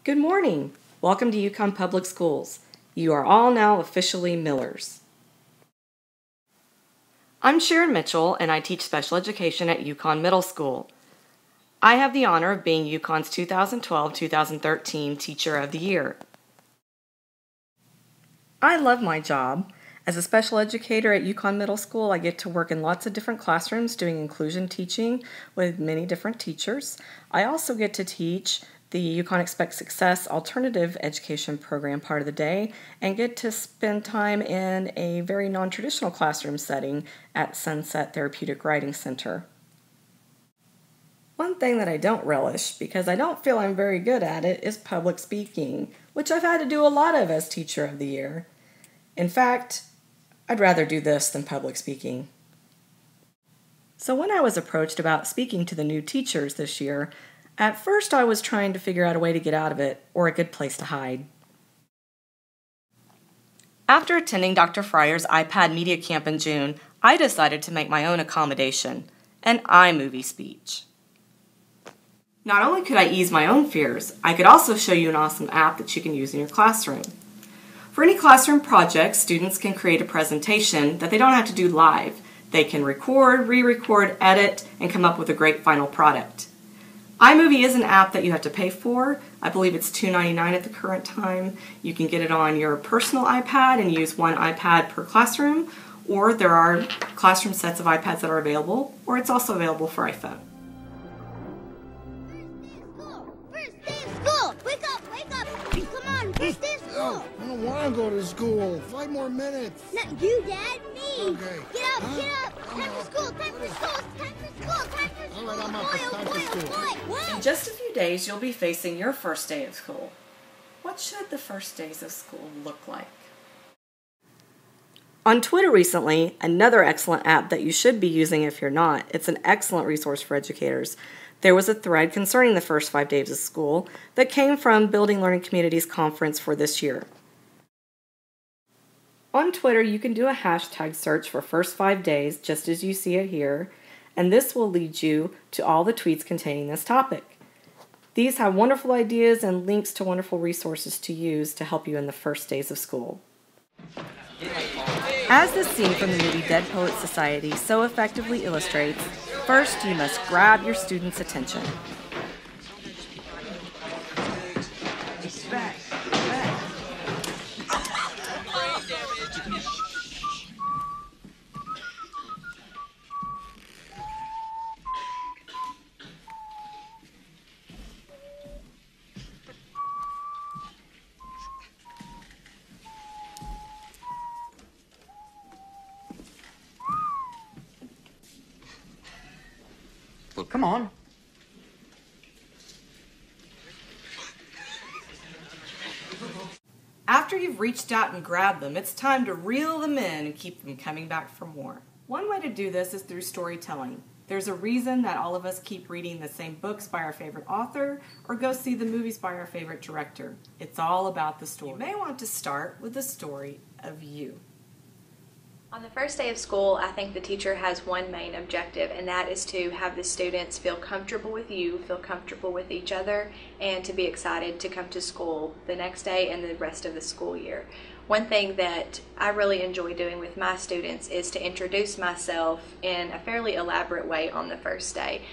Good morning. Welcome to Yukon Public Schools. You are all now officially Millers. I'm Sharon Mitchell, and I teach special education at Yukon Middle School. I have the honor of being Yukon's 2012-2013 Teacher of the Year. I love my job. As a special educator at Yukon Middle School, I get to work in lots of different classrooms doing inclusion teaching with many different teachers. I also get to teach the Yukon Expect Success alternative education program part of the day and get to spend time in a very non-traditional classroom setting at Sunset Therapeutic Writing Center. One thing that I don't relish, because I don't feel I'm very good at it, is public speaking, which I've had to do a lot of as Teacher of the Year. In fact, I'd rather do this than public speaking. So when I was approached about speaking to the new teachers this year, at first I was trying to figure out a way to get out of it, or a good place to hide. After attending Dr. Fryer's iPad Media Camp in June, I decided to make my own accommodation, an iMovie speech. Not only could I ease my own fears, I could also show you an awesome app that you can use in your classroom. For any classroom project, students can create a presentation that they don't have to do live. They can record, re-record, edit, and come up with a great final product. iMovie is an app that you have to pay for. I believe it's $2.99 at the current time. You can get it on your personal iPad and use one iPad per classroom, or there are classroom sets of iPads that are available, or it's also available for iPhone. First day of school! Wake up! Wake up! Come on, first day of school! No, I don't want to go to school. 5 more minutes. Not you, Dad. Me. Okay. Get up! Get up! Time for school! Time for school! Time for school! Time for school! All right, I'm up. It's time for school. In just a few days, you'll be facing your first day of school. What should the first days of school look like? On Twitter recently, another excellent app that you should be using if you're not, it's an excellent resource for educators. There was a thread concerning the first 5 days of school that came from Building Learning Communities conference for this year. On Twitter, you can do a hashtag search for first 5 days, just as you see it here, and this will lead you to all the tweets containing this topic. These have wonderful ideas and links to wonderful resources to use to help you in the first days of school. As the scene from the movie Dead Poets Society so effectively illustrates, first you must grab your students' attention. Well, come on. After you've reached out and grabbed them, it's time to reel them in and keep them coming back for more. One way to do this is through storytelling. There's a reason that all of us keep reading the same books by our favorite author or go see the movies by our favorite director. It's all about the story. You may want to start with the story of you. On the first day of school, I think the teacher has one main objective, and that is to have the students feel comfortable with you, feel comfortable with each other, and to be excited to come to school the next day and the rest of the school year. One thing that I really enjoy doing with my students is to introduce myself in a fairly elaborate way on the first day.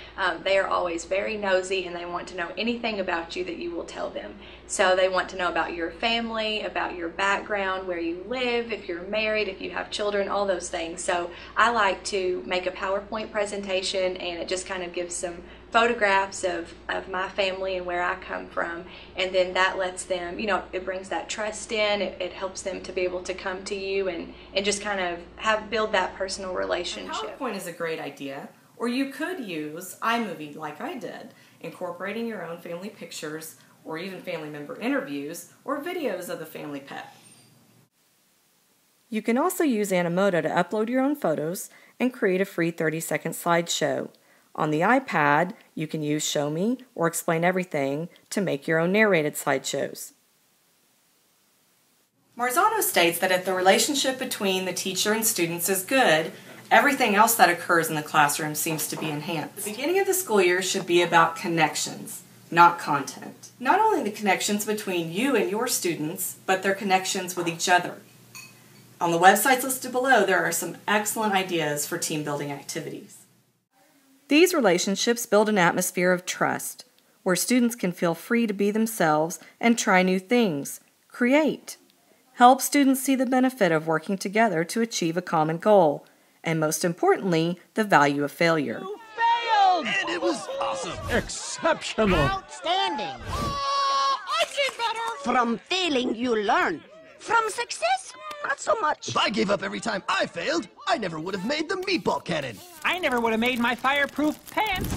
They are always very nosy and they want to know anything about you that you will tell them. So they want to know about your family, about your background, where you live, if you're married, if you have children, all those things. So I like to make a PowerPoint presentation, and it just kind of gives some photographs of my family and where I come from, and then that lets them, it brings that trust in, it helps them to be able to come to you and just kind of build that personal relationship. PowerPoint is a great idea, or you could use iMovie like I did, incorporating your own family pictures or even family member interviews or videos of the family pet. You can also use Animoto to upload your own photos and create a free 30-second slideshow. On the iPad, you can use Show Me or Explain Everything to make your own narrated slideshows. Marzano states that if the relationship between the teacher and students is good, everything else that occurs in the classroom seems to be enhanced. The beginning of the school year should be about connections. not content. Not only the connections between you and your students, but their connections with each other. On the websites listed below, there are some excellent ideas for team building activities. These relationships build an atmosphere of trust, where students can feel free to be themselves and try new things, create. Help students see the benefit of working together to achieve a common goal, and most importantly, the value of failure. You failed! And it was awesome. Exceptional! Outstanding! I did better! From failing, you learn. From success, not so much. If I gave up every time I failed, I never would have made the meatball cannon. I never would have made my fireproof pants.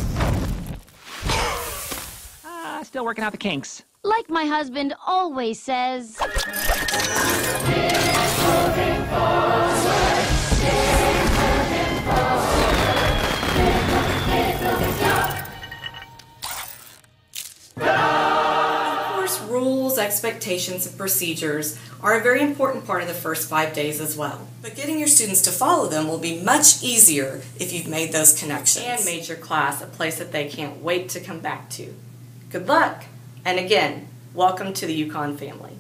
Still working out the kinks. Like my husband always says. Rules, expectations, and procedures are a very important part of the first 5 days as well. But getting your students to follow them will be much easier if you've made those connections and made your class a place that they can't wait to come back to. Good luck, and again, welcome to the UConn family.